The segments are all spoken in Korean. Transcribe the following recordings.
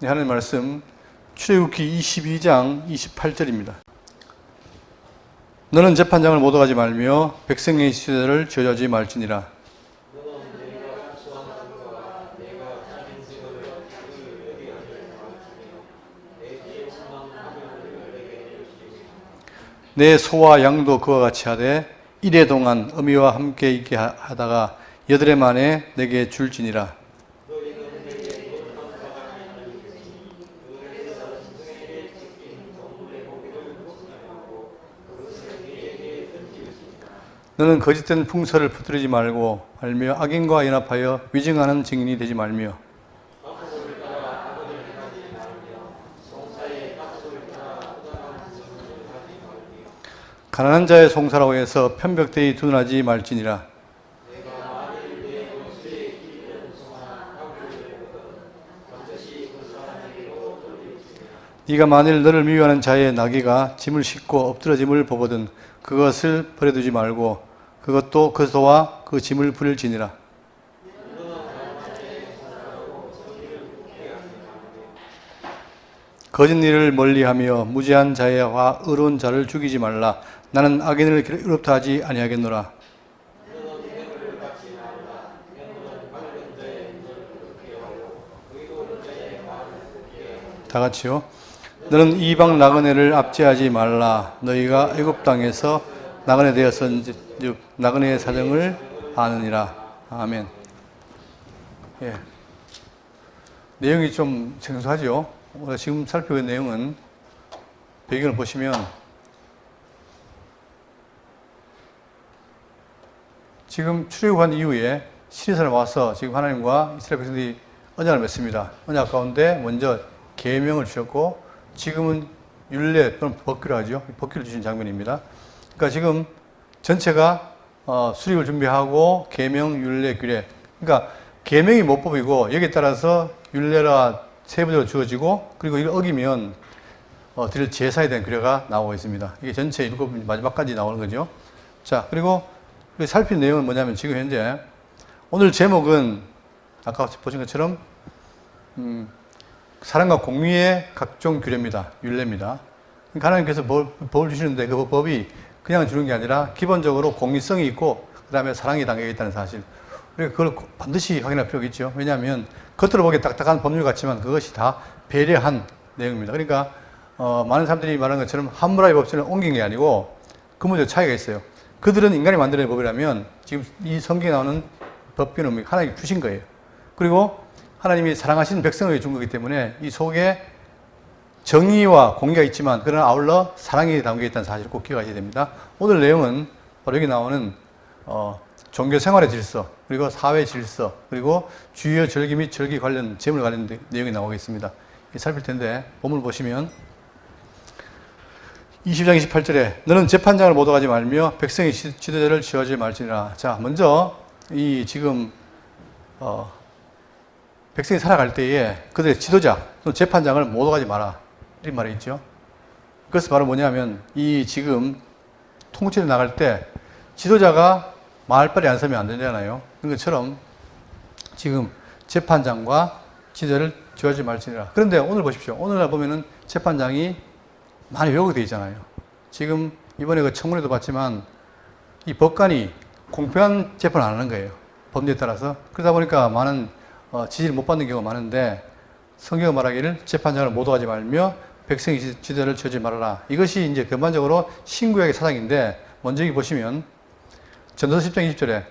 하나님 말씀 출애굽기 22장 28절입니다. 너는 재판장을 못 오가지 말며 백성의 시대를 저주하지 말지니라. 내 소와 양도 그와 같이 하되 이래 동안 어미와 함께 있게 하다가 8해 만에 내게 줄지니라. 너는 거짓된 풍설을 퍼뜨리지 말고 말며 악인과 연합하여 위증하는 증인이 되지 말며 가난한 자의 송사라고 해서 편벽되이 둔하지 말지니라. 네가 만일 너를 미워하는 자의 나귀가 짐을 싣고 엎드러짐을 보거든 그것을 버려두지 말고 그것도 그 소와 그 짐을 부릴지니라. 거짓 일을 멀리하며 무지한 자와 의로운 자를 죽이지 말라. 나는 악인을 괴롭다 하지 아니하겠노라. 다 같이요. 너는 이방 나그네를 압제하지 말라. 너희가 애굽 땅에서 나그네 되었은즉 나그네의 사정을 아느니라. 아멘. 예. 내용이 좀 생소하죠. 우리가 지금 살펴본 내용은 배경을 보시면 지금 출애굽한 이후에 시리산에 와서 지금 하나님과 이스라엘 백성들이 언약을 맺습니다. 언약 가운데 먼저 계명을 주셨고 지금은 율례 또는 법규를 하죠. 법규를 주신 장면입니다. 그러니까 지금 전체가 수립을 준비하고 계명, 율례, 규례. 그러니까 계명이 모법이고 여기에 따라서 율례가 세부적으로 주어지고 그리고 이걸 어기면 드릴 제사에 대한 규례가 나오고 있습니다. 이게 전체 7 마지막까지 나오는 거죠. 자, 그리고 살필 내용은 뭐냐면 지금 현재 오늘 제목은 아까 보신 것처럼 사람과 공의의 각종 규례입니다. 율례입니다. 그러니까 하나님께서 법을 주시는데 그 법이 그냥 주는 게 아니라 기본적으로 공의성이 있고 그 다음에 사랑이 담겨 있다는 사실. 우리가 그걸 반드시 확인할 필요가 있죠. 왜냐하면 겉으로 보기에 딱딱한 법률 같지만 그것이 다 배려한 내용입니다. 그러니까 많은 사람들이 말하는 것처럼 하무라비 법전을 옮긴 게 아니고 근본적 차이가 있어요. 그들은 인간이 만드는 법이라면 지금 이 성경에 나오는 법규는 하나님이 주신 거예요. 그리고 하나님이 사랑하신 백성을 준 거기 때문에 이 속에 정의와 공의가 있지만 그러나 아울러 사랑이 담겨 있다는 사실을 꼭 기억하셔야 됩니다. 오늘 내용은 바로 여기 나오는 종교 생활의 질서, 그리고 사회 질서, 그리고 주요 절기 및 절기 관련, 재물 관련 내용이 나오겠습니다. 살필 텐데, 본문을 보시면 20장 28절에 너는 재판장을 못 오가지 말며 백성의 지도자를 지어하지 말지니라. 자, 먼저 이 지금 백성이 살아갈 때에 그들의 지도자, 재판장을 못 오가지 마라. 이런 말이 있죠. 그것은 바로 뭐냐면 이 지금 통치를 나갈 때 지도자가 말빨이 안 서면 안 되잖아요. 그런 것처럼 지금 재판장과 지도자를 지어하지 말지니라. 그런데 오늘 보십시오. 오늘날 보면은 재판장이 많이 왜곡되어 있잖아요. 지금 이번에 그 청문회도 봤지만 이 법관이 공평한 재판을 안 하는 거예요. 법률에 따라서. 그러다 보니까 많은 지지를 못 받는 경우가 많은데 성경은 말하기를 재판장을 못 오가지 말며 백성의 지도자를 지어지 말아라. 이것이 이제 전반적으로 신구약의 사상인데 먼저 여기 보시면 전도서 10장 20절에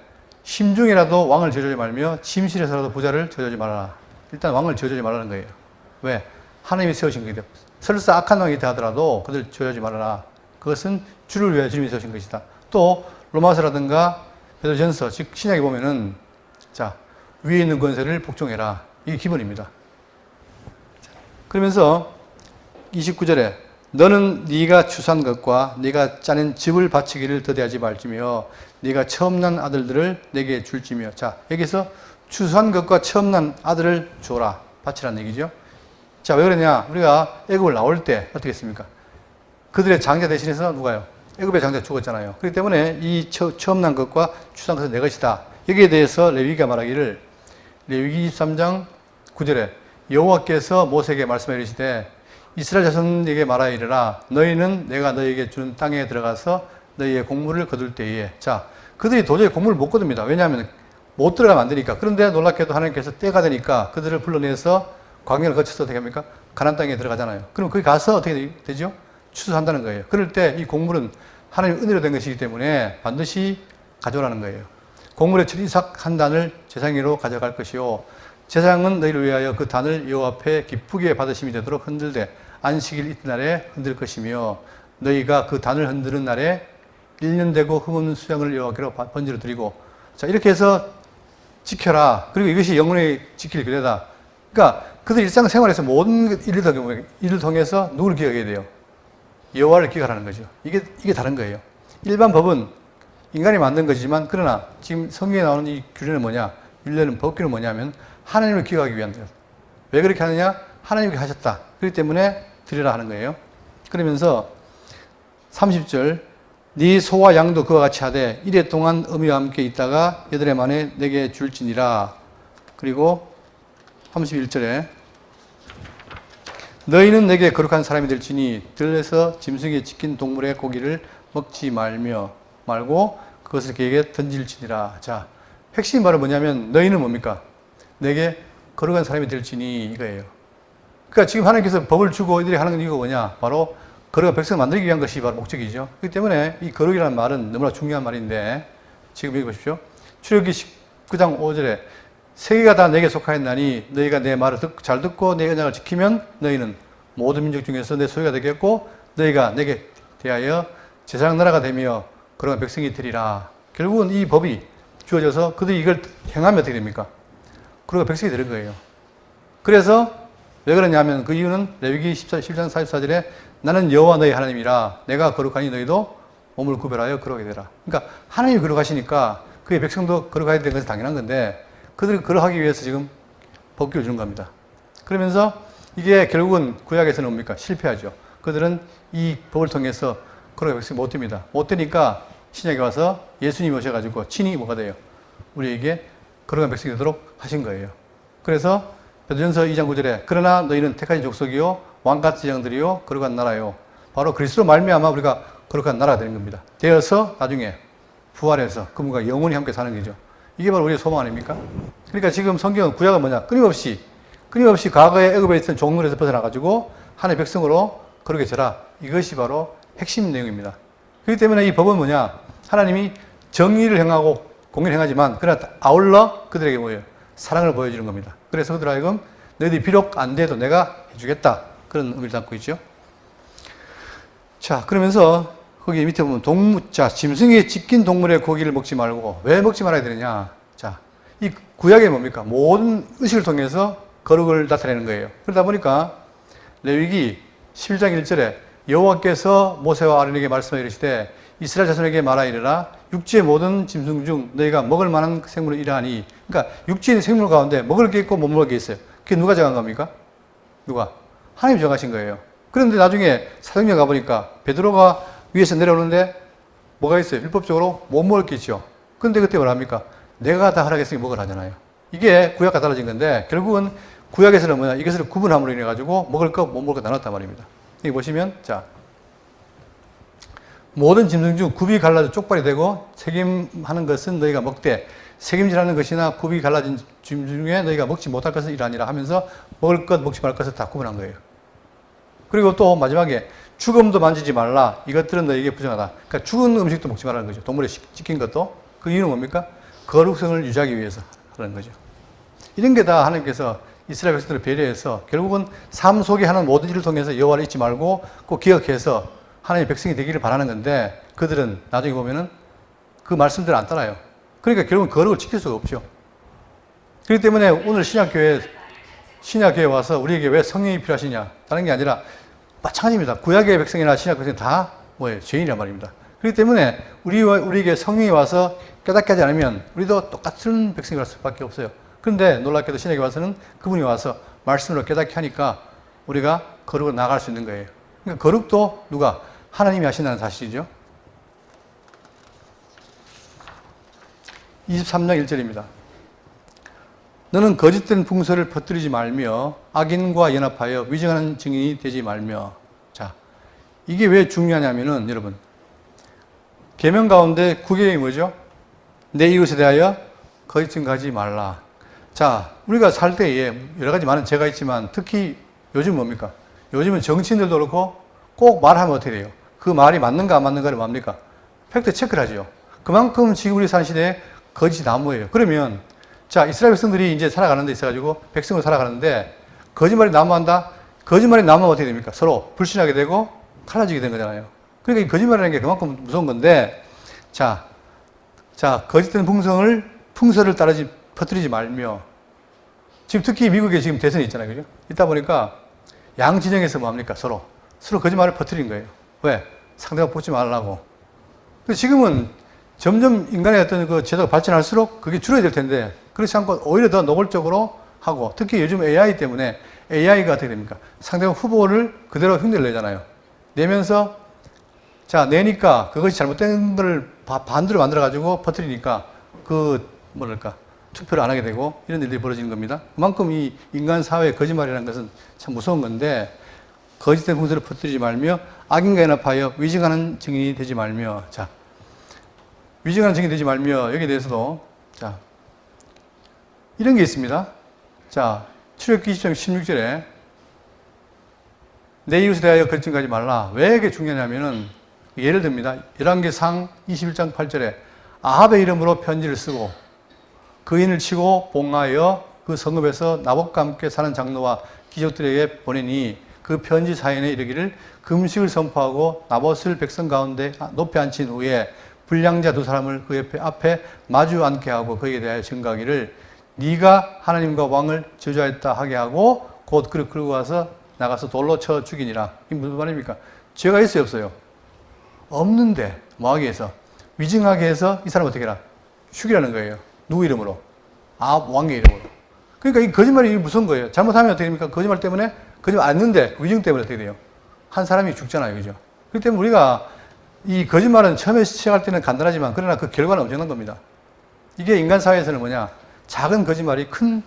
심중에라도 왕을 지어주지 말며 침실에서라도 부자를 지어주지 말아라. 일단 왕을 지어주지 말라는 거예요. 왜? 하나님이 세우신 거기 때문에. 설사 악한 왕이 되하더라도 그들 지어주지 말아라. 그것은 주를 위하여 주님이 세우신 것이다. 또 로마서라든가 베드로전서 즉 신약에 보면은 자 위에 있는 권세를 복종해라. 이게 기본입니다. 그러면서 29절에 너는 네가 추수한 것과 네가 짜낸 집을 바치기를 더디하지 말지며 네가 처음 난 아들들을 내게 줄지며. 자, 여기서 추수한 것과 처음 난 아들을 줘라. 바치라는 얘기죠. 자, 왜 그러냐? 우리가 애굽을 나올 때 어떻게 했습니까? 그들의 장자 대신해서 누가요? 애굽의 장자 죽었잖아요. 그렇기 때문에 이 처음 난 것과 추수한 것은 내 것이다. 여기에 대해서 레위기가 말하기를 레위기 23장 9절에 여호와께서 모세에게 말씀해 이르시되 이스라엘 자손에게 말하여 이르라 너희는 내가 너희에게 주는 땅에 들어가서 너희의 곡물을 거둘 때에 자 그들이 도저히 곡물을 못 거둡니다. 왜냐하면 못 들어가면 안 되니까. 그런데 놀랍게도 하나님께서 때가 되니까 그들을 불러내서 광야를 거쳐서 어떻게 합니까? 가나안 땅에 들어가잖아요. 그럼 거기 가서 어떻게 되죠? 추수한다는 거예요. 그럴 때 이 곡물은 하나님의 은혜로 된 것이기 때문에 반드시 가져오라는 거예요. 곡물의 철이삭 한 단을 제사장으로 가져갈 것이요 제사장은 너희를 위하여 그 단을 여호와 앞에 기쁘게 받으심이 되도록 흔들되 안식일 이튿날에 흔들 것이며 너희가 그 단을 흔드는 날에 1년 되고 흠없는 수양을 여호와께로 번제로 드리고 자 이렇게 해서 지켜라. 그리고 이것이 영원히 지킬 규례다. 그러니까 그들 일상생활에서 모든 일을 통해서 누구를 기억해야 돼요? 여호와를 기억하라는 거죠. 이게 다른 거예요. 일반 법은 인간이 만든 것이지만 그러나 지금 성경에 나오는 이 규례는 뭐냐? 율례는 법규는 뭐냐면 하나님을 기억하기 위한 거예요. 왜 그렇게 하느냐? 하나님이 하셨다. 그렇기 때문에 드리라 하는 거예요. 그러면서 30절 네 소와 양도 그와 같이 하되 이래 동안 어미와 함께 있다가 8해 만에 내게 줄지니라. 그리고 31절에 너희는 내게 거룩한 사람이 될지니 들에서 짐승에 찍힌 동물의 고기를 먹지 말고 그것을 그에게 던질지니라. 자, 핵심 말은 뭐냐면 너희는 뭡니까? 내게 거룩한 사람이 될지니 이거예요. 그러니까 지금 하나님께서 법을 주고 이들이 하는 이유가 뭐냐? 바로 거룩한 백성을 만들기 위한 것이 바로 목적이죠. 그렇기 때문에 이 거룩이라는 말은 너무나 중요한 말인데 지금 여기 보십시오. 출애굽기 19장 5절에 세계가 다 내게 속하였나니 너희가 내 말을 잘 듣고 내 언약을 지키면 너희는 모든 민족 중에서 내 소유가 되겠고 너희가 내게 대하여 제사장 나라가 되며 거룩한 백성이 되리라. 결국은 이 법이 주어져서 그들이 이걸 행하면 어떻게 됩니까? 거룩한 백성이 되는 거예요. 그래서 왜 그러냐면 그 이유는 레위기 17장 44절에 나는 여호와 너희 하나님이라 내가 거룩하니 너희도 몸을 구별하여 거룩하게 되라. 그러니까 하나님이 거룩하시니까 그의 백성도 거룩하게 되는 것은 당연한 건데 그들을 거룩하기 위해서 지금 법규를 주는 겁니다. 그러면서 이게 결국은 구약에서는 뭡니까? 실패하죠. 그들은 이 법을 통해서 거룩한 백성이 못 됩니다. 못 되니까 신약에 와서 예수님이 오셔가지고 친히 뭐가 돼요? 우리에게 거룩한 백성이 되도록 하신 거예요. 그래서 베드로전서 2장 9절에 그러나 너희는 택하신 족속이요 왕같은 제장들이요 거룩한 나라요. 바로 그리스도로 말미암아 우리가 거룩한 나라가 되는 겁니다. 되어서 나중에 부활해서 그분과 영원히 함께 사는 거죠. 이게 바로 우리의 소망 아닙니까? 그러니까 지금 성경은 구약은 뭐냐? 끊임없이 과거의 애굽에 있던 종물에서 벗어나가지고 하나님의 백성으로 거룩히 되라. 이것이 바로 핵심 내용입니다. 그렇기 때문에 이 법은 뭐냐? 하나님이 정의를 행하고 공의를 행하지만 그러나 아울러 그들에게 뭐예요? 사랑을 보여주는 겁니다. 그래서 그들 하여금 너희들이 비록 안 돼도 내가 해주겠다. 그런 의미를 담고 있죠. 자, 그러면서 거기 밑에 보면 짐승에 찍힌 동물의 고기를 먹지 말고 왜 먹지 말아야 되느냐? 자, 이 구약에 뭡니까? 모든 의식을 통해서 거룩을 나타내는 거예요. 그러다 보니까 레위기 11장 1절에 여호와께서 모세와 아론에게 말씀하여 이르시되 이스라엘 자손에게 말하 이르라 육지의 모든 짐승 중 너희가 먹을 만한 생물을 이러하니 그러니까 육지의 생물 가운데 먹을 게 있고 못 먹을 게 있어요. 그게 누가 정한 겁니까? 누가? 하나님이 정하신 거예요. 그런데 나중에 사도행전 가보니까 베드로가 위에서 내려오는데 뭐가 있어요? 율법적으로 못 먹을 게 있죠. 그런데 그때 뭐라 합니까? 내가 다 허락했으니 먹으라 하잖아요. 이게 구약과 달라진 건데 결국은 구약에서는 뭐냐? 이것을 구분함으로 인해 가지고 먹을 것, 못 먹을 것 나눴단 말입니다. 여기 보시면 자 모든 짐승 중 굽이 갈라져 쪽발이 되고 책임하는 것은 너희가 먹되 책임질하는 것이나 굽이 갈라진 짐승 중에 너희가 먹지 못할 것은 이러하니라 하면서 먹을 것, 먹지 말 것을 다 구분한 거예요. 그리고 또 마지막에 죽음도 만지지 말라. 이것들은 너희에게 부정하다. 그러니까 죽은 음식도 먹지 말라는 거죠. 동물에 찍힌 것도. 그 이유는 뭡니까? 거룩성을 유지하기 위해서 하는 거죠. 이런 게 다 하나님께서 이스라엘 백성들을 배려해서 결국은 삶 속에 하는 모든 일을 통해서 여호와를 잊지 말고 꼭 기억해서 하나님의 백성이 되기를 바라는 건데 그들은 나중에 보면은 그 말씀들을 안 따라요. 그러니까 결국은 거룩을 지킬 수가 없죠. 그렇기 때문에 오늘 신약교회에 와서 우리에게 왜 성령이 필요하시냐? 다른 게 아니라 마찬가지입니다. 구약의 백성이나 신약 백성이 다 뭐예요? 죄인이란 말입니다. 그렇기 때문에 우리에게 성령이 와서 깨닫게 하지 않으면 우리도 똑같은 백성이 될 수밖에 없어요. 그런데 놀랍게도 신약에 와서는 그분이 와서 말씀으로 깨닫게 하니까 우리가 거룩으로 나아갈 수 있는 거예요. 그러니까 거룩도 누가? 하나님이 하신다는 사실이죠. 23장 1절입니다. 너는 거짓된 풍설을 퍼뜨리지 말며 악인과 연합하여 위증하는 증인이 되지 말며. 자, 이게 왜 중요하냐면은 여러분, 계명 가운데 9계명이 뭐죠? 내 이웃에 대하여 거짓 증거하지 말라. 자, 우리가 살 때에 여러 가지 많은 죄가 있지만 특히 요즘 뭡니까? 요즘은 정치인들도 그렇고 꼭 말하면 어떻게 돼요? 그 말이 맞는가 안 맞는가를 뭡니까? 팩트 체크를 하죠. 그만큼 지금 우리 사는 시대에 거짓이 난무해요. 그러면 자, 이스라엘 백성들이 이제 살아가는 데 있어가지고 백성으로 살아가는데 거짓말이 난무한다? 거짓말이 난무하면 어떻게 됩니까? 서로 불신하게 되고 갈라지게 된 거잖아요. 그러니까 이 거짓말이라는 게 그만큼 무서운 건데 자, 거짓된 풍설을 퍼뜨리지 말며. 지금 특히 미국에 지금 대선이 있잖아요. 그죠? 있다 보니까 양 진영에서 뭐합니까? 서로 거짓말을 퍼뜨린 거예요. 왜? 상대가 보지 말라고. 지금은 점점 인간의 어떤 그 제도가 발전할수록 그게 줄어야 될 텐데 그렇지 않고 오히려 더 노골적으로 하고 특히 요즘 AI 때문에 AI가 어떻게 됩니까? 상대방 후보를 그대로 흉내를 내잖아요. 내면서 자, 내니까 그것이 잘못된 걸 반대로 만들어가지고 퍼뜨리니까 투표를 안 하게 되고 이런 일들이 벌어지는 겁니다. 그만큼 이 인간 사회의 거짓말이라는 것은 참 무서운 건데 거짓된 풍설을 퍼뜨리지 말며 악인과 연합하여 위증하는 증인이 되지 말며. 자, 위증하는 증인이 되지 말며 여기에 대해서도 자, 이런 게 있습니다. 자, 출애굽기 20장 16절에 내 이웃에 대하여 거짓 증거하지 말라. 왜 이게 중요하냐면은 예를 듭니다. 열왕기상 21장 8절에 아합의 이름으로 편지를 쓰고 그인을 치고 봉하여 그 성읍에서 나봇과 함께 사는 장로와 귀족들에게 보내니 그 편지 사연에 이르기를 금식을 선포하고 나봇을 백성 가운데 높이 앉힌 후에 불량자 두 사람을 그 앞에 마주 앉게 하고 그에게 대하여 증거하기를 네가 하나님과 왕을 저주하였다 하게 하고 곧 그를 끌고 와서 나가서 돌로 쳐 죽이니라. 이게 무슨 말입니까? 죄가 있어요, 없어요? 없는데 뭐하게 해서 위증하게 해서 이 사람 어떻게 해라? 죽이라는 거예요. 누구 이름으로? 왕의 이름으로. 그러니까 이 거짓말이 무서운 거예요. 잘못하면 어떻게 됩니까? 거짓말 때문에 거짓말 안 했는데 위증 때문에 어떻게 돼요? 한 사람이 죽잖아요, 그죠? 그렇기 때문에 우리가 이 거짓말은 처음에 시작할 때는 간단하지만 그러나 그 결과는 엄청난 겁니다. 이게 인간 사회에서는 뭐냐? 작은 거짓말이 큰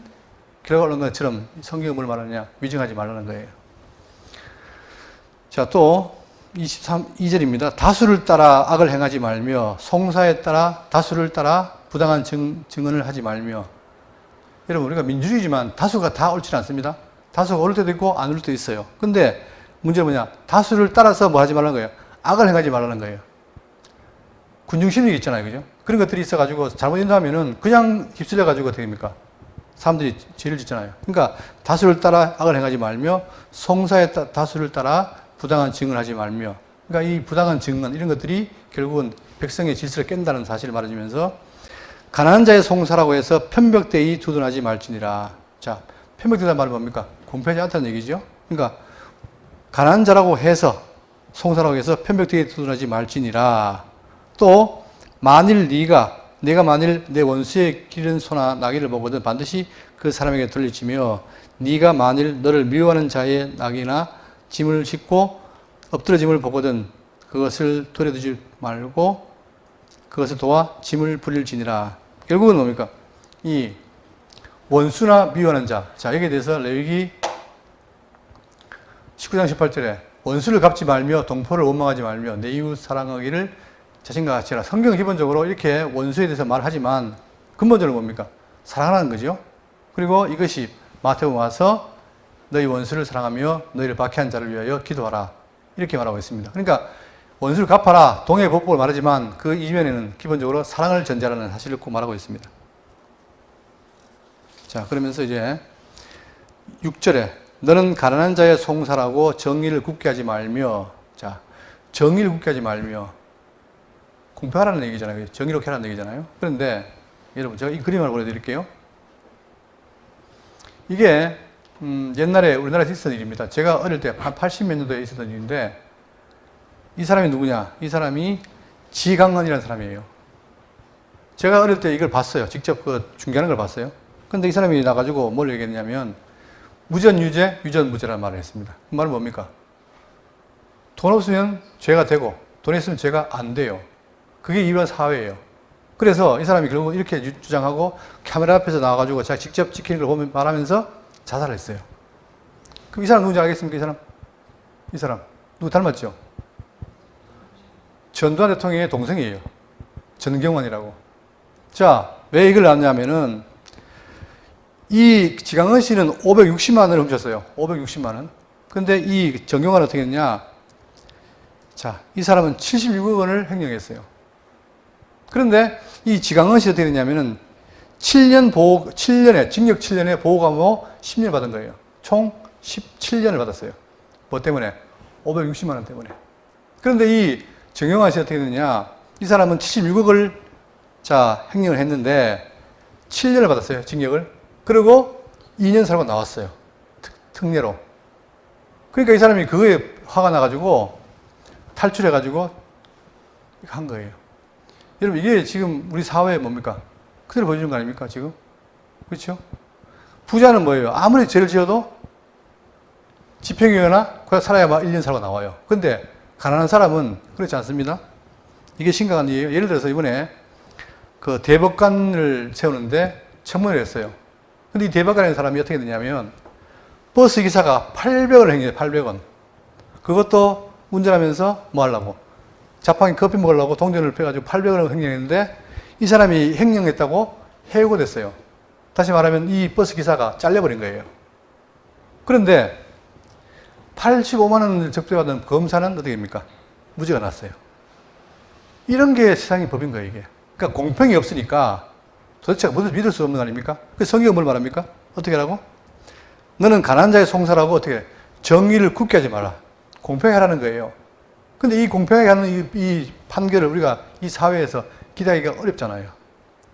결과를 얻는 것처럼 성경이 뭘 말하느냐? 위증하지 말라는 거예요. 자, 또 22절입니다. 다수를 따라 악을 행하지 말며 송사에 따라 다수를 따라 부당한 증언을 하지 말며. 여러분, 우리가 민주주의지만 다수가 다 옳지는 않습니다. 다수가 옳을 때도 있고 안 옳을 때도 있어요. 근데 문제는 뭐냐? 다수를 따라서 뭐 하지 말라는 거예요? 악을 행하지 말라는 거예요. 군중심리가 있잖아요, 그죠? 그런 것들이 있어가지고 잘못 인도하면은 그냥 휩쓸려가지고 어떻게 됩니까? 사람들이 죄를 짓잖아요. 그러니까 다수를 따라 악을 행하지 말며 송사에 다수를 따라 부당한 증언을 하지 말며. 그러니까 이 부당한 증언 이런 것들이 결국은 백성의 질서를 깬다는 사실을 말해주면서 가난한 자의 송사라고 해서 편벽되이 두둔하지 말지니라. 자, 편벽되다는 말은 뭡니까? 공평하지 않다는 얘기죠. 그러니까 가난한 자라고 해서 송사라고 해서 편벽되이 두둔하지 말지니라. 또 만일 내가 만일 내 원수의 기른 소나 나귀를 보거든 반드시 그 사람에게 돌리치며 네가 만일 너를 미워하는 자의 나귀나 짐을 싣고 엎드러짐을 보거든 그것을 도려두지 말고 그것을 도와 짐을 부릴지니라. 결국은 뭡니까? 이 원수나 미워하는 자. 자, 여기에 대해서 레위기 19장 18절에 원수를 갚지 말며 동포를 원망하지 말며 내 이웃 사랑하기를 자신과 같이 해라. 성경은 기본적으로 이렇게 원수에 대해서 말하지만 근본적으로 뭡니까? 사랑하는 거죠. 그리고 이것이 마태복음 와서 너희 원수를 사랑하며 너희를 박해한 자를 위하여 기도하라. 이렇게 말하고 있습니다. 그러니까 원수를 갚아라. 동해 복복을 말하지만 그 이면에는 기본적으로 사랑을 전제하라는 사실을 꼭 말하고 있습니다. 자, 그러면서 이제 6절에 너는 가난한 자의 송사라고 정의를 굳게 하지 말며. 자, 정의를 굳게 하지 말며. 공평하라는 얘기잖아요. 정의롭게 하라는 얘기잖아요. 그런데 여러분 제가 이 그림을 보여드릴게요. 이게 옛날에 우리나라에서 있었던 일입니다. 제가 어릴 때 한 80몇 년도에 있었던 일인데 이 사람이 누구냐? 이 사람이 지강헌이라는 사람이에요. 제가 어릴 때 이걸 봤어요. 직접 그 중계하는 걸 봤어요. 근데 이 사람이 나가지고 뭘 얘기했냐면 무전유죄, 유전무죄라는 말을 했습니다. 그 말은 뭡니까? 돈 없으면 죄가 되고 돈 있으면 죄가 안 돼요. 그게 일반 사회예요. 그래서 이 사람이 결국 이렇게 주장하고 카메라 앞에서 나와가지고 자기 직접 찍히는 걸 보면 말하면서 자살을 했어요. 그럼 이 사람 누군지 알겠습니까? 이 사람. 누구 닮았죠? 전두환 대통령의 동생이에요. 전경환이라고. 자, 왜 이걸 나왔냐면은 이 지강은 씨는 560만 원을 훔쳤어요. 560만 원. 근데 이 전경환은 어떻게 했냐? 자, 이 사람은 76억 원을 횡령했어요. 그런데 이 지강은 씨 어떻게 됐냐면은 7년에, 징역 7년에 보호감호 10년 받은 거예요. 총 17년을 받았어요. 뭐 때문에? 560만 원 때문에. 그런데 이 정영환 씨 어떻게 됐냐? 이 사람은 76억을 횡령을 했는데 7년을 받았어요. 징역을. 그리고 2년 살고 나왔어요. 특례로. 그러니까 이 사람이 그거에 화가 나가지고 탈출해가지고 한 거예요. 여러분, 이게 지금 우리 사회에 뭡니까? 그대로 보여주는 거 아닙니까? 지금? 그렇죠? 부자는 뭐예요? 아무리 죄를 지어도 집행유예나 그냥 살아야만 1년 살고 나와요. 근데 가난한 사람은 그렇지 않습니다. 이게 심각한 일이에요. 예를 들어서 이번에 그 대법관을 세우는데 청문회를 했어요. 근데 이 대법관이라는 사람이 어떻게 되냐면 버스 기사가 800원을 횡령해요. 800원. 그것도 운전하면서 뭐 하려고? 자판기 커피 먹으려고 동전을 펴가지고 800원을 횡령했는데 이 사람이 횡령했다고 해고됐어요. 다시 말하면 이 버스 기사가 잘려버린 거예요. 그런데 85만 원을 적재받은 검사는 어떻게 됩니까? 무죄가 났어요. 이런 게 세상의 법인 거예요, 이게. 그러니까 공평이 없으니까 도대체 믿을 수 없는 거 아닙니까? 그 성경은 뭘 말합니까? 어떻게 하라고? 너는 가난한 자의 송사라고 어떻게 정의를 굳게 하지 마라. 공평히 하라는 거예요. 근데 이 공평하게 하는 이 판결을 우리가 이 사회에서 기다리기가 어렵잖아요.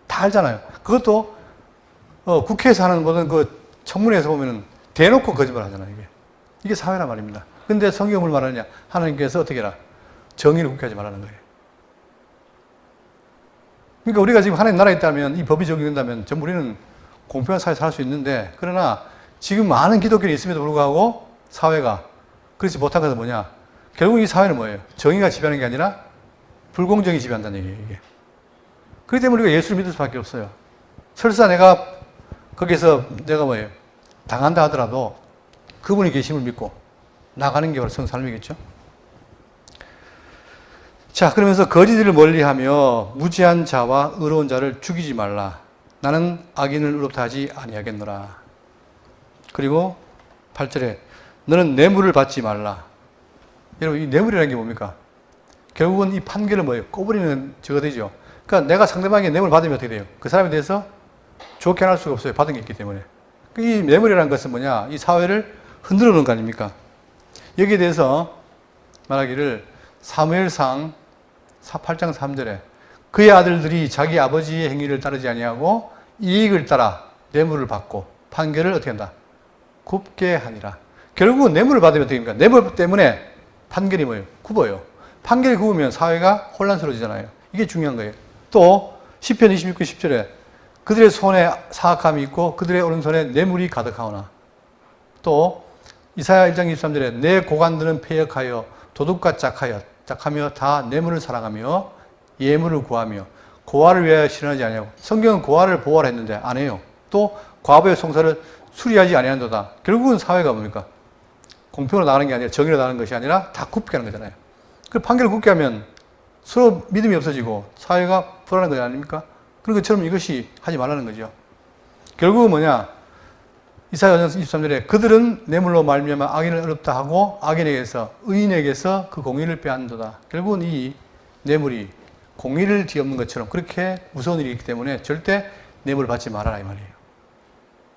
다 알잖아요. 그것도 국회에서 하는 거는 그 청문회에서 보면은 대놓고 거짓말 하잖아요, 이게. 이게 사회란 말입니다. 근데 성경은 뭘 말하느냐? 하나님께서 어떻게 해라? 정의를 굳게 하지 말라는 거예요. 그러니까 우리가 지금 하나님 나라에 있다면, 이 법이 적용된다면 전부 우리는 공평한 사회에 살 수 있는데, 그러나 지금 많은 기독교인이 있음에도 불구하고 사회가 그렇지 못한 것은 뭐냐? 결국 이 사회는 뭐예요? 정의가 지배하는 게 아니라 불공정이 지배한다는 얘기예요, 이게. 그렇기 때문에 우리가 예수를 믿을 수밖에 없어요. 설사 내가 거기서 내가 뭐예요? 당한다 하더라도 그분이 계심을 믿고 나가는 게 바로 성삶이겠죠. 자, 그러면서 거짓을 멀리하며 무지한 자와 의로운 자를 죽이지 말라. 나는 악인을 의롭다 하지 아니하겠노라. 그리고 8절에 너는 뇌물을 받지 말라. 여러분, 이 뇌물이라는 게 뭡니까? 결국은 이 판결은 뭐예요? 꼬부리는 저거 되죠. 그러니까 내가 상대방에게 뇌물 받으면 어떻게 돼요? 그 사람에 대해서 좋게 할 수가 없어요. 받은 게 있기 때문에. 이 뇌물이라는 것은 뭐냐? 이 사회를 흔들어 놓은 거 아닙니까? 여기에 대해서 말하기를 사무엘상 8장 3절에 그의 아들들이 자기 아버지의 행위를 따르지 아니하고 이익을 따라 뇌물을 받고 판결을 어떻게 한다? 굽게 하니라. 결국은 뇌물을 받으면 어떻게 됩니까? 뇌물 때문에 판결이 뭐예요? 굽어요. 판결이 굽으면 사회가 혼란스러워지잖아요. 이게 중요한 거예요. 또 시편 26편 10절에 그들의 손에 사악함이 있고 그들의 오른손에 뇌물이 가득하오나, 또 이사야 1장 23절에 내 고관들은 패역하여 도둑과 짝하며 다 뇌물을 사랑하며 예물을 구하며 고아를 위하여 실현하지 아니하고, 성경은 고아를 보호하라 했는데 안 해요. 또 과부의 송사를 수리하지 아니한도다. 결국은 사회가 뭡니까? 공평으로 나가는 게 아니라 정의로 나가는 것이 아니라 다 굽게 하는 거잖아요. 그 판결을 굽게 하면 서로 믿음이 없어지고 사회가 불안한 거 아닙니까? 그런 것처럼 이것이 하지 말라는 거죠. 결국은 뭐냐? 이사야 23절에 그들은 뇌물로 말미암아 악인을 어렵다 하고 악인에게서 의인에게서 그 공의를 빼앗는도다. 결국은 이 뇌물이 공의를 뒤엎는 것처럼 그렇게 무서운 일이기 때문에 절대 뇌물을 받지 말아라 이 말이에요.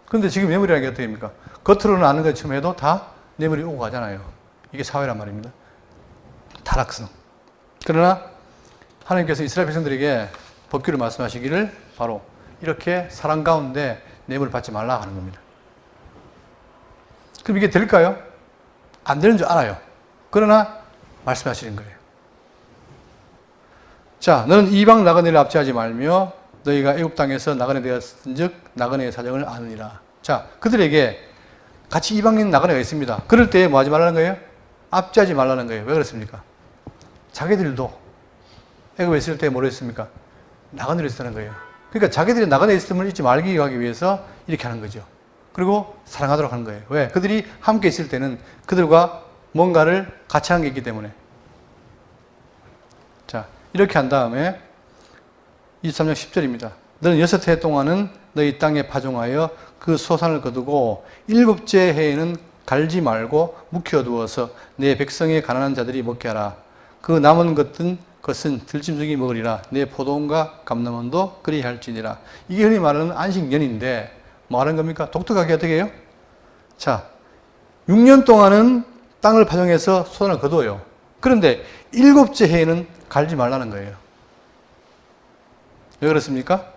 그런데 지금 뇌물이라는 게 어떻게 됩니까? 겉으로는 아는 것처럼 해도 다 뇌물이 오고 가잖아요. 이게 사회란 말입니다. 타락성. 그러나 하나님께서 이스라엘 백성들에게 법규를 말씀하시기를 바로 이렇게 사랑 가운데 뇌물을 받지 말라 하는 겁니다. 그럼 이게 될까요? 안 되는 줄 알아요. 그러나 말씀하시는 거예요. 자, 너는 이방 나그네를 압제하지 말며 너희가 애굽 땅에서 나그네 되었은즉 나그네의 사정을 아느니라. 자, 그들에게 같이 이방인 나그네가 있습니다. 그럴 때 뭐 하지 말라는 거예요? 압제하지 말라는 거예요. 왜 그렇습니까? 자기들도 애굽에 있을 때 뭐로 했습니까? 나그네로 있었다는 거예요. 그러니까 자기들이 나그네 있음을 잊지 말기 하기 위해서 이렇게 하는 거죠. 그리고 사랑하도록 하는 거예요. 왜? 그들이 함께 있을 때는 그들과 뭔가를 같이 하는 게 있기 때문에. 자, 이렇게 한 다음에 23장 10절입니다. 너는 6해 동안은 너희 땅에 파종하여 그 소산을 거두고 7째 해에는 갈지 말고 묵혀두어서 내 백성의 가난한 자들이 먹게 하라. 그 남은 것은 들짐승이 먹으리라. 내 포도원과 감람원도 그리 할지니라. 이게 흔히 말하는 안식년인데 뭐 하는 겁니까? 독특하게 어떻게 해요? 자, 6년 동안은 땅을 파종해서 소산을 거두어요. 그런데 7째 해에는 갈지 말라는 거예요. 왜 그렇습니까?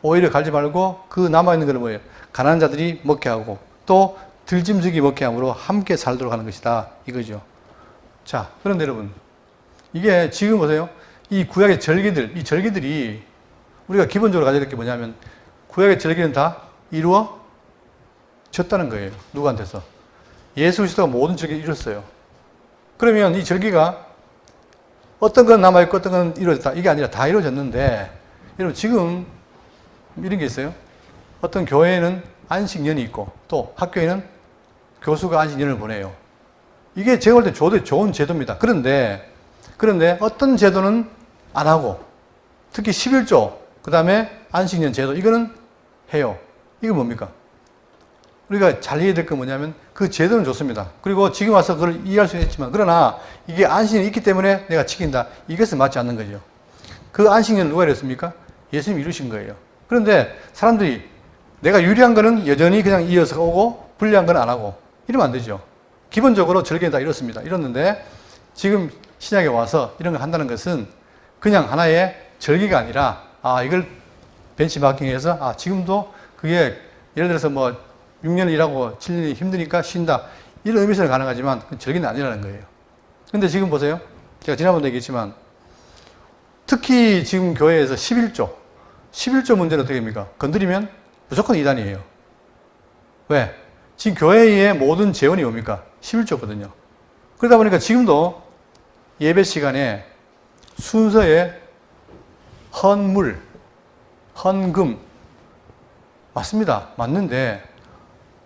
오히려 갈지 말고 그 남아있는 것을 뭐예요? 가난한 자들이 먹게 하고 또 들짐승이 먹게 함으로 함께 살도록 하는 것이다. 이거죠. 자, 그런데 여러분, 이게 지금 보세요. 이 구약의 절기들, 이 절기들이 우리가 기본적으로 가져야 될 게 뭐냐면 구약의 절기는 다 이루어졌다는 거예요. 누구한테서? 예수 그리스도가 모든 절기를 이뤘어요. 그러면 이 절기가 어떤 건 남아있고 어떤 건 이루어졌다. 이게 아니라 다 이루어졌는데 여러분 지금 이런 게 있어요. 어떤 교회에는 안식년이 있고 또 학교에는 교수가 안식년을 보내요. 이게 제가 볼 때 좋은 제도입니다. 그런데 어떤 제도는 안 하고 특히 11조 그 다음에 안식년 제도 이거는 해요. 이거 뭡니까? 우리가 잘 이해해야 될 건 뭐냐면 그 제도는 좋습니다. 그리고 지금 와서 그걸 이해할 수는 있지만 그러나 이게 안식년이 있기 때문에 내가 지킨다. 이것은 맞지 않는 거죠. 그 안식년을 누가 이뤘습니까? 예수님이 이루신 거예요. 그런데 사람들이 내가 유리한 거는 여전히 그냥 이어서 오고 불리한 건 안 하고 이러면 안 되죠. 기본적으로 절개는 다 이렇습니다. 이렇는데 지금 신약에 와서 이런 걸 한다는 것은 그냥 하나의 절기가 아니라 이걸 벤치마킹해서 지금도 그게 예를 들어서 뭐 6년 일하고 7년이 힘드니까 쉰다. 이런 의미에서는 가능하지만 절기는 아니라는 거예요. 근데 지금 보세요. 제가 지난번에 얘기했지만 특히 지금 교회에서 11조 문제는 어떻게 됩니까? 건드리면 무조건 이단이에요. 왜? 지금 교회의 모든 재원이 뭡니까? 11조거든요. 그러다 보니까 지금도 예배 시간에 순서에 헌물, 헌금 맞습니다. 맞는데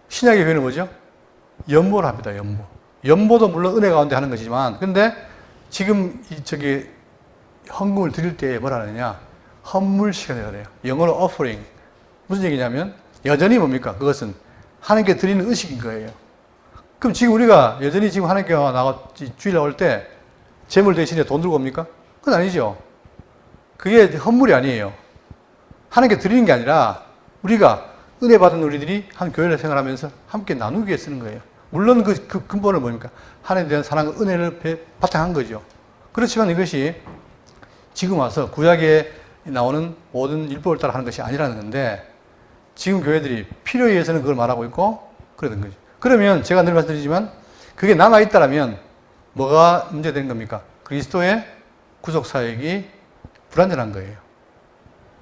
신약의 교회는 뭐죠? 연보를 합니다. 연보도 물론 은혜 가운데 하는 것이지만 근데 지금 헌금을 드릴 때 뭐라 하느냐? 헌물 시간이라고 해요. 영어로 offering. 무슨 얘기냐면 여전히 뭡니까? 그것은 하나님께 드리는 의식인 거예요. 그럼 지금 우리가 여전히 지금 하나님께 주일에 올 때 재물 대신에 돈 들고 옵니까? 그건 아니죠. 그게 헌물이 아니에요. 하나님께 드리는 게 아니라 우리가 은혜 받은 우리들이 한 교회를 생활하면서 함께 나누기 위해 쓰는 거예요. 물론 그 근본은 뭡니까? 하나님에 대한 사랑과 은혜를 바탕한 거죠. 그렇지만 이것이 지금 와서 구약에 나오는 모든 율법을 따라 하는 것이 아니라는 건데 지금 교회들이 필요에 의해서는 그걸 말하고 있고 그러는 거죠. 그러면 제가 늘 말씀드리지만 그게 남아있다라면 뭐가 문제된 겁니까? 그리스도의 구속사역이 불완전한 거예요.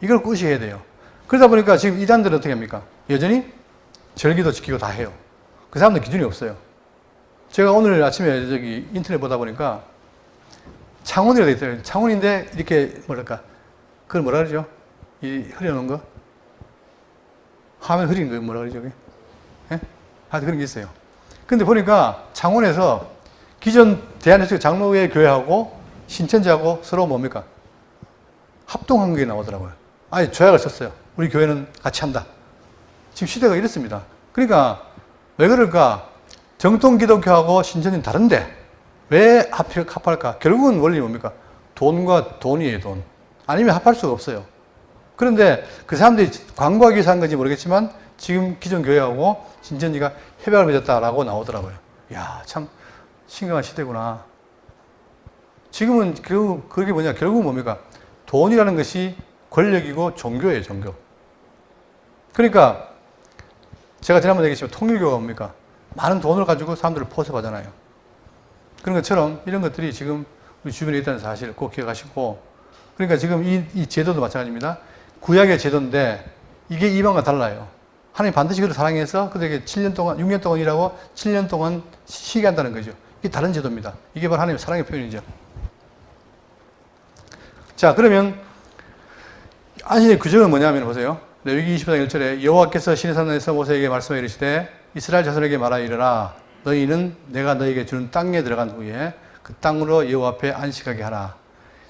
이걸 꼭 의식해야 돼요. 그러다 보니까 지금 이단들은 어떻게 합니까? 여전히 절기도 지키고 다 해요. 그 사람들 기준이 없어요. 제가 오늘 아침에 인터넷 보다 보니까 창원이라고 돼 있어요. 창원인데 이렇게 그걸 뭐라 그러죠? 이 흐려놓은 거? 화면 흐리는 거 뭐라 그러죠? 예? 하여튼 그런 게 있어요. 근데 보니까 창원에서 기존 대한예수교 장로회 교회하고 신천지하고 서로 뭡니까? 합동한 게 나오더라고요. 조약을 썼어요. 우리 교회는 같이 한다. 지금 시대가 이렇습니다. 그러니까 왜 그럴까? 정통 기독교하고 신천지는 다른데 왜 합할까? 결국은 원리 뭡니까? 돈과 돈이에요, 돈. 아니면 합할 수가 없어요. 그런데 그 사람들이 광고하기 위해서 한 건지 모르겠지만 지금 기존 교회하고 신천지가 협약을 맺었다라고 나오더라고요. 이야, 참 심각한 시대구나. 지금은 결국 그게 뭐냐? 결국은 뭡니까? 돈이라는 것이 권력이고 종교예요, 종교. 그러니까 제가 지난번에 얘기했지만 통일교가 뭡니까? 많은 돈을 가지고 사람들을 포섭하잖아요. 그런 것처럼 이런 것들이 지금 우리 주변에 있다는 사실을 꼭 기억하시고 그러니까 지금 이 제도도 마찬가지입니다. 구약의 제도인데 이게 이방과 달라요. 하나님 반드시 그를 사랑해서 그들에게 7년 동안, 6년 동안 일하고 7년 동안 쉬게 한다는 거죠. 이게 다른 제도입니다. 이게 바로 하나님의 사랑의 표현이죠. 자, 그러면 안식일의 규정은 뭐냐면 보세요. 레위기 20장 1절에 여호와께서 시내산에서 모세에게 말씀하여 이르시되 이스라엘 자손에게 말하여 이르라 너희는 내가 너희에게 주는 땅에 들어간 후에 그 땅으로 여호와 앞에 안식하게 하라.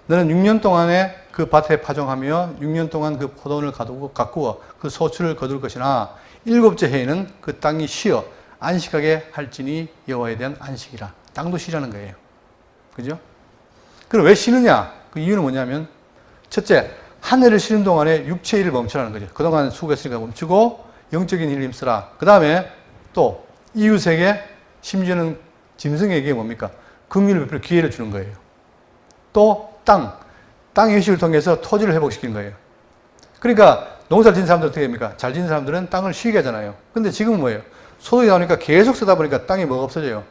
너는 6년 동안에 그 밭에 파종하며 6년 동안 그 포도원을 가꾸어 그 소출을 거둘 것이나 일곱째 해에는 그 땅이 쉬어 안식하게 할지니 여호와에 대한 안식이라. 땅도 쉬라는 거예요. 그죠? 그럼 왜 쉬느냐? 그 이유는 뭐냐면 첫째, 한 해를 쉬는 동안에 육체 일을 멈추라는 거죠. 그동안 수고했으니까 멈추고 영적인 일을 힘쓰라. 그 다음에 또 이웃에게 심지어는 짐승에게 뭡니까? 긍휼을 베풀 기회를 주는 거예요. 또 땅의 휴식을 통해서 토지를 회복시키는 거예요. 그러니까 농사를 짓는 사람들 어떻게 됩니까? 잘 짓는 사람들은 땅을 쉬게 하잖아요. 근데 지금은 뭐예요? 소득이 나오니까 계속 쓰다 보니까 땅이 뭐가 없어져요?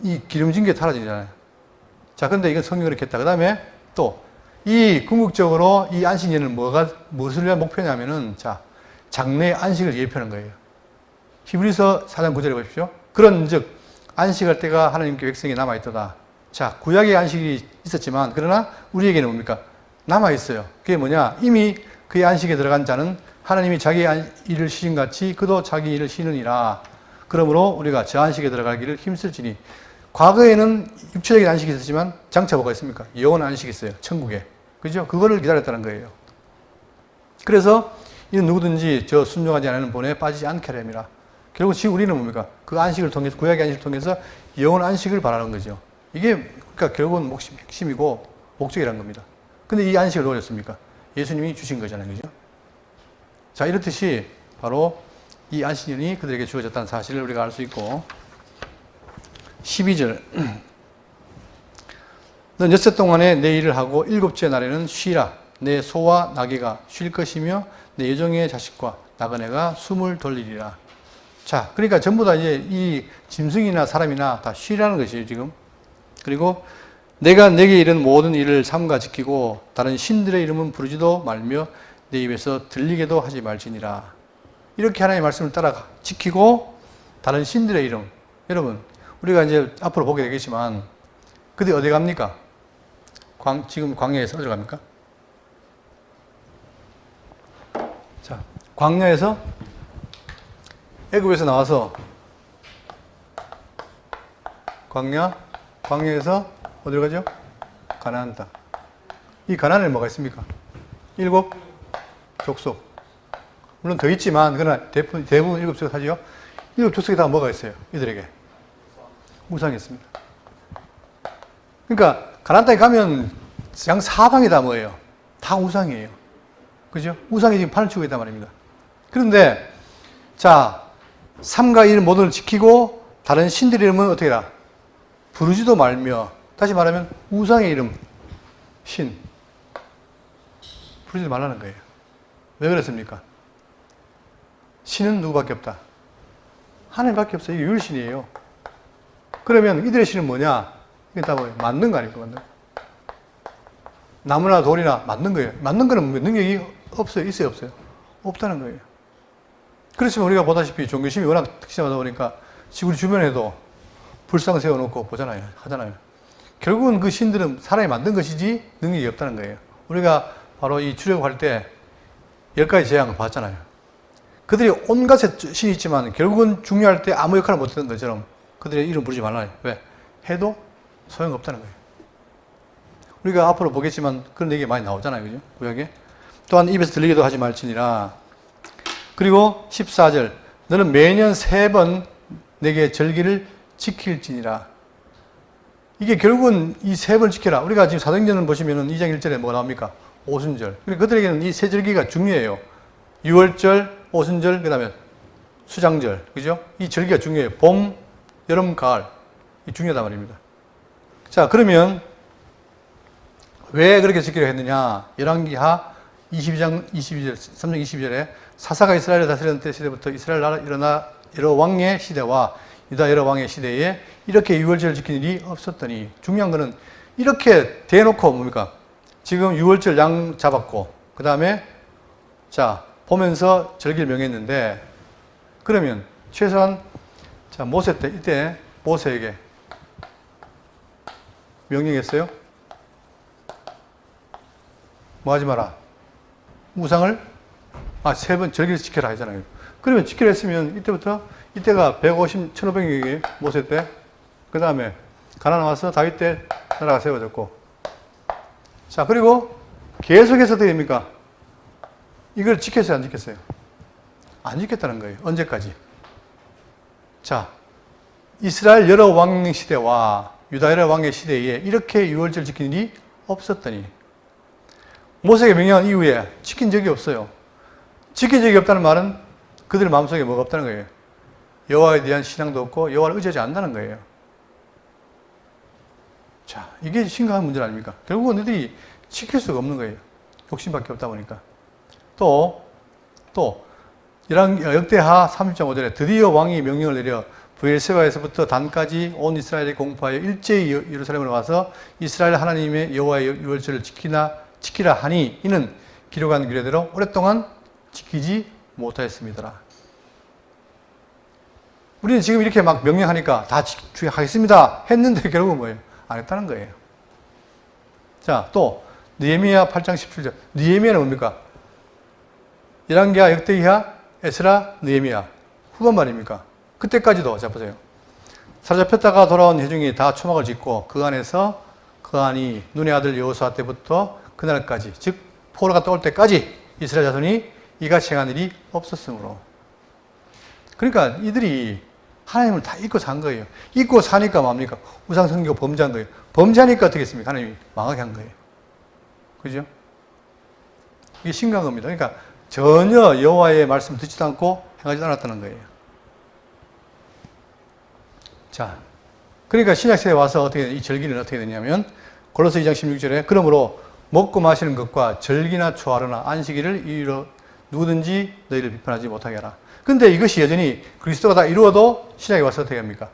이 기름진 게 사라지잖아요. 자, 근데 이건 성경이 그렇게 했다. 그 다음에 또 이 궁극적으로 이 안식일은 무엇을 위한 목표냐면은 자, 장래의 안식을 예표하는 거예요. 히브리서 4장 9절에 보십시오. 그런즉 안식할 때가 하나님께 백성이 남아있도다. 자, 구약의 안식이 있었지만 그러나 우리에게는 뭡니까? 남아있어요. 그게 뭐냐? 이미 그의 안식에 들어간 자는 하나님이 자기 일을 쉬신 같이 그도 자기 일을 쉬느니라. 그러므로 우리가 저 안식에 들어가기를 힘쓸지니 과거에는 육체적인 안식이 있었지만 장차 뭐가 있습니까? 영원한 안식이 있어요. 천국에. 그죠? 그거를 기다렸다는 거예요. 그래서 이는 누구든지 저 순종하지 않는 본에 빠지지 않게 하렵니다. 결국 지금 우리는 뭡니까? 그 안식을 통해서, 구약의 안식을 통해서 영원한 안식을 바라는 거죠. 이게 그러니까 결국은 핵심이고 목적이라는 겁니다. 근데 이 안식을 누가 줬습니까? 예수님이 주신 거잖아요. 그죠? 자, 이렇듯이 바로 이 안식일이 그들에게 주어졌다는 사실을 우리가 알 수 있고 12절 넌 엿새 동안에 내 일을 하고 일곱째 날에는 쉬라. 내 소와 나귀가 쉴 것이며 내 여종의 자식과 나그네가 숨을 돌리리라. 자, 그러니까 전부 다 이제 이 짐승이나 사람이나 다 쉬라는 것이에요, 지금. 그리고 내가 내게 이른 모든 일을 삼가 지키고 다른 신들의 이름은 부르지도 말며 내 입에서 들리게도 하지 말지니라. 이렇게 하나님의 말씀을 따라 지키고 다른 신들의 이름. 여러분, 우리가 이제 앞으로 보게 되겠지만 그들이 어디 갑니까? 지금 광야에서 어디로 갑니까? 자, 광야에서 애굽에서 나와서 광야에서 어디로 가죠? 가나안 땅. 이 가나안에 뭐가 있습니까? 7 족속. 물론 더 있지만 그러나 대부분 7 족속 하지요. 7 족속에 다 뭐가 있어요? 이들에게 우상이 있습니다. 그러니까 가나안 땅에 가면 양 사방이 다 뭐예요? 다 우상이에요. 그죠? 우상이 지금 판을 치고 있단 말입니다. 그런데 자, 삼가 일 모든 걸 지키고 다른 신들의 이름은 어떻게 해라? 부르지도 말며, 다시 말하면 우상의 이름, 신 부르지 말라는 거예요. 왜 그랬습니까? 신은 누구밖에 없다? 하나님밖에 없어요. 이게 유일신이에요. 그러면 이들의 신은 뭐냐? 이게 다 뭐예요? 맞는 거 아닙니까? 맞는 거. 나무나 돌이나 맞는 거예요. 맞는 거는 능력이 없어요? 있어요? 없어요? 없다는 거예요. 그렇지만 우리가 보다시피 종교심이 워낙 특심하다 보니까 우리 주변에도 불상 세워놓고 보잖아요. 하잖아요. 결국은 그 신들은 사람이 만든 것이지 능력이 없다는 거예요. 우리가 바로 이 출애굽할 때 10가지 재앙을 봤잖아요. 그들이 온갖 신이 있지만 결국은 중요할 때 아무 역할을 못했던 것처럼 그들의 이름 부르지 말라. 왜? 해도 소용없다는 거예요. 우리가 앞으로 보겠지만 그런 얘기 많이 나오잖아요. 그죠? 구약에. 또한 입에서 들리게도 하지 말지니라. 그리고 14절 너는 매년 3번 내게 절기를 지킬지니라. 이게 결국은 이 3번 지켜라. 우리가 지금 사도행전을 보시면은 2장 1절에 뭐가 나옵니까? 오순절. 그러니까 그들에게는 이 3절기가 중요해요. 6월절, 오순절, 그 다음에 수장절. 그죠? 이 절기가 중요해요. 봄, 여름, 가을. 이 중요하단 말입니다. 자, 그러면 왜 그렇게 지키려 했느냐? 열왕기하 22장 22절, 3장 22절에 사사가 이스라엘을 다스리던 때 시대부터 이스라엘 나라 여러 왕의 시대와 유다 여러 왕의 시대에 이렇게 유월절을 지키는 일이 없었더니 중요한 거는 이렇게 대놓고 뭡니까? 지금 유월절 양 잡았고 그 다음에 자 보면서 절기를 명했는데 그러면 최소한 자 모세 때 이때 모세에게 명령했어요? 뭐 하지 마라. 우상을, 세 번 절기를 지켜라 하잖아요. 그러면 지키라 했으면 이때가 1500년의 모세 때, 그 다음에 가나안 와서 다윗 때 나라가 세워졌고, 자, 그리고 계속해서 어떻게 됩니까? 이걸 지켰어요, 안 지켰어요? 안 지켰다는 거예요. 언제까지? 자, 이스라엘 여러 왕 시대와 유다 여러 왕의 시대에 이렇게 유월절 지킨 일이 없었더니 모세에게 명령한 이후에 지킨 적이 없어요. 지킨 적이 없다는 말은 그들 마음속에 뭐가 없다는 거예요. 여호와에 대한 신앙도 없고 여호와를 의지하지 않는다는 거예요. 자, 이게 심각한 문제 아닙니까? 결국은 너희들이 지킬 수가 없는 거예요. 욕심밖에 없다 보니까. 또 역대하 30.5절에 드디어 왕이 명령을 내려 브엘세바에서부터 단까지 온 이스라엘이 공포하여 일제히 예루살렘으로 와서 이스라엘 하나님의 여호와의 유월절을 지키라 하니 이는 기록한 규례대로 오랫동안 지키지 못하였습니다. 우리는 지금 이렇게 막 명령하니까 다 하겠습니다 했는데 결국은 뭐예요? 안 했다는 거예요. 자, 또 느헤미야 8장 17절. 느헤미야는 뭡니까? 열왕기하, 역대기하, 에스라, 느헤미야. 후반 말입니까? 그때까지도, 자 보세요. 사로잡혔다가 돌아온 회중이 다 초막을 짓고 그 안에서 그 안이 눈의 아들 여호수아 때부터 그날까지, 즉 포로가 떠올 때까지 이스라엘 자손이 이같이 행한 일이 없었으므로. 그러니까 이들이 하나님을 다 잊고 산 거예요. 잊고 사니까 뭡니까? 우상 섬기고 범죄한 거예요. 범죄하니까 어떻게 했습니까? 하나님이 망하게 한 거예요. 그죠? 이게 심각한 겁니다. 그러니까 전혀 여호와의 말씀 듣지도 않고 행하지도 않았다는 거예요. 자, 그러니까 신약시대에 와서 이 절기는 어떻게 되냐면 골로새 2장 16절에 그러므로 먹고 마시는 것과 절기나 초하루나 안식일을 이루어 누구든지 너희를 비판하지 못하게 하라. 근데 이것이 여전히 그리스도가 다 이루어도 신약에 와서 어떻게 합니까?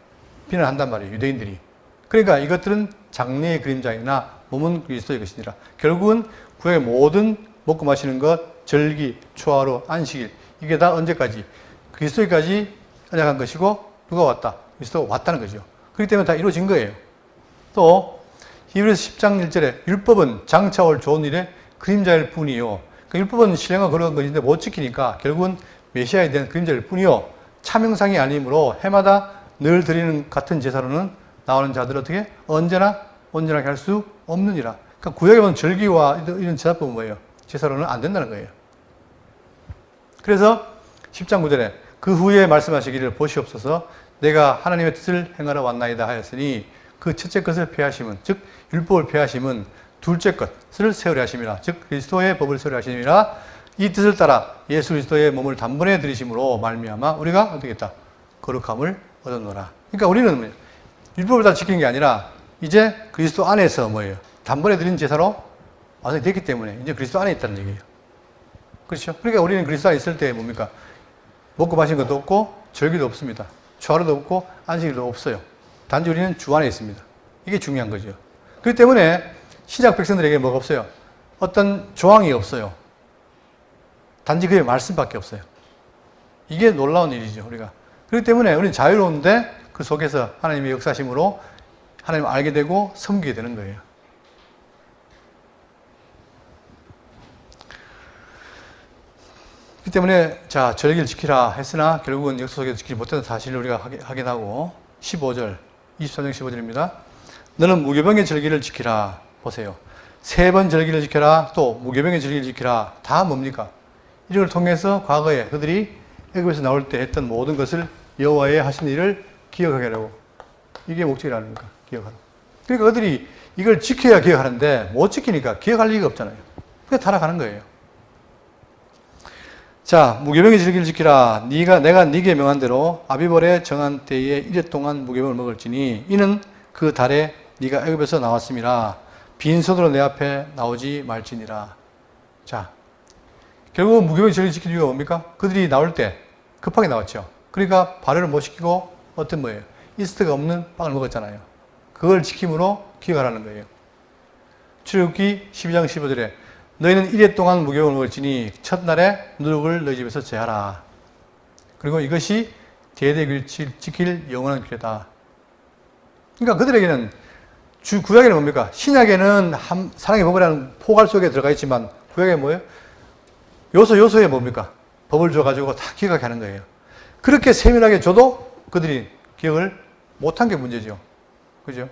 비난한단 말이에요, 유대인들이. 그러니까 이것들은 장래의 그림자이나 몸은 그리스도의 것이니라. 결국은 구약의 모든 먹고 마시는 것, 절기, 초하루, 안식일, 이게 다 언제까지? 그리스도까지 언약한 것이고 누가 왔다? 그리스도가 왔다는 거죠. 그렇기 때문에 다 이루어진 거예요. 또 히브리서 10장 1절에 율법은 장차 올 좋은 일의 그림자일 뿐이요. 그러니까 율법은 신령한 그런 것인데 못 지키니까 결국은 메시아에 대한 그림자일 뿐이요. 참형상이 아니므로 해마다 늘 드리는 같은 제사로는 나오는 자들 어떻게 언제나 온전하게 할 수 없느니라. 그러니까 구약에 보면 절기와 이런 제사법은 뭐예요? 제사로는 안 된다는 거예요. 그래서 10장 9절에 그 후에 말씀하시기를 보시옵소서 내가 하나님의 뜻을 행하러 왔나이다 하였으니 그 첫째 것을 폐하심은 즉 율법을 폐하심은 둘째 것을 세우려 하심이라 즉 그리스도의 법을 세우려 하심이라 이 뜻을 따라 예수 그리스도의 몸을 단번에 들이심으로 말미암아 우리가 어떻게 했다? 거룩함을 얻었노라. 그러니까 우리는 율법을 다 지키는 게 아니라 이제 그리스도 안에서 뭐예요? 단번에 드린 제사로 완성이 됐기 때문에 이제 그리스도 안에 있다는 얘기예요. 그렇죠? 그러니까 우리는 그리스도 안에 있을 때 뭡니까? 먹고 마시는 것도 없고 절기도 없습니다. 초하루도 없고 안식일도 없어요. 단지 우리는 주 안에 있습니다. 이게 중요한 거죠. 그렇기 때문에 신약 백성들에게 뭐가 없어요? 어떤 조항이 없어요. 단지 그의 말씀밖에 없어요. 이게 놀라운 일이죠, 우리가. 그렇기 때문에 우리는 자유로운데 그 속에서 하나님의 역사심으로 하나님을 알게 되고 섬기게 되는 거예요. 그렇기 때문에 자 절기를 지키라 했으나 결국은 역사 속에서 지키지 못했던 사실을 우리가 확인하고 15절, 23장 15절입니다. 너는 무교병의 절기를 지키라. 보세요. 3번 절기를 지켜라. 또 무교병의 절기를 지키라. 다 뭡니까? 이걸 통해서 과거에 그들이 애굽에서 나올 때 했던 모든 것을 여호와의 하신 일을 기억하게 하려고. 이게 목적이라는 겁니까? 기억하라. 그러니까 그들이 이걸 지켜야 기억하는데 못 지키니까 기억할 리가 없잖아요. 그게 타락하는 거예요. 자, 무교병의 절기를 지키라. 내가 네게 명한 대로 아비벌에 정한 때에 1회 동안 무교병을 먹을지니 이는 그 달에 네가 애굽에서 나왔음이라. 빈손으로 내 앞에 나오지 말지니라. 자, 결국은 무교병의 절기를 지키는 이유가 뭡니까? 그들이 나올 때 급하게 나왔죠. 그러니까 발효를 못 시키고 어떤 뭐예요? 이스트가 없는 빵을 먹었잖아요. 그걸 지킴으로 기억하라는 거예요. 출애굽기 12장 15절에 너희는 1회 동안 무교병을 먹을지니 첫날에 누룩을 너희 집에서 제하라. 그리고 이것이 대대규칙을 지킬 영원한 규례다. 그러니까 그들에게는 구약에는 뭡니까? 신약에는 사랑의 법이라는 포괄 속에 들어가 있지만 구약에 뭐예요? 요소에 뭡니까? 법을 줘가지고 다 기억하게 하는 거예요. 그렇게 세밀하게 줘도 그들이 기억을 못한 게 문제죠. 그죠?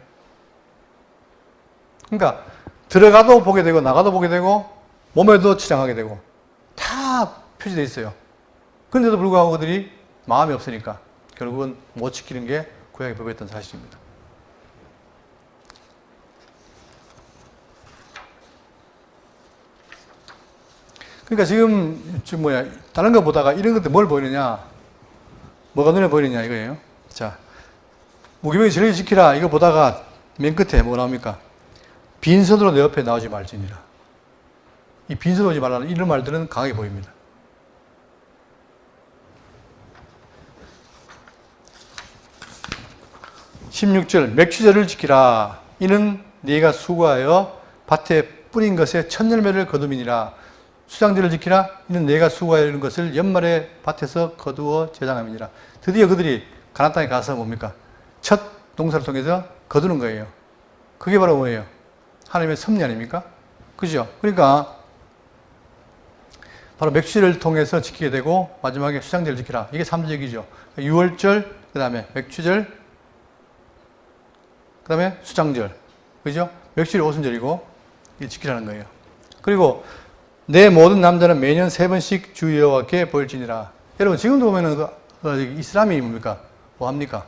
그러니까 들어가도 보게 되고 나가도 보게 되고 몸에도 치장하게 되고 다 표시되어 있어요. 그런데도 불구하고 그들이 마음이 없으니까 결국은 못 지키는 게 구약의 법이었던 사실입니다. 그러니까 지금 다른 거 보다가 이런 것들 뭘 보이느냐, 뭐가 눈에 보이느냐 이거예요. 자, 무기명이 진리를 지키라 이거 보다가 맨 끝에 뭐가 나옵니까? 빈손으로 내 옆에 나오지 말지니라. 이 빈손으로 오지 말라는 이런 말들은 강하게 보입니다. (16절) 맥추절을 지키라. 이는 네가 수고하여 밭에 뿌린 것에 첫 열매를 거둠이니라. 수장절을 지키라. 이는 내가 수고하여 이룬 것을 연말에 밭에서 거두어 제장함이니라. 드디어 그들이 가나안 땅에 가서 뭡니까? 첫 농사를 통해서 거두는 거예요. 그게 바로 뭐예요? 하나님의 섭리 아닙니까? 그죠? 그러니까 바로 맥추절을 통해서 지키게 되고 마지막에 수장절을 지키라. 이게 3절이죠. 유월절, 그 다음에 맥추절, 그 다음에 수장절. 그죠? 맥추절이 오순절이고 이게 지키라는 거예요. 그리고 내 모든 남자는 매년 3번씩 주 여호와께 보일지니라. 여러분 지금도 보면은 이슬람이 뭡니까? 뭐 합니까?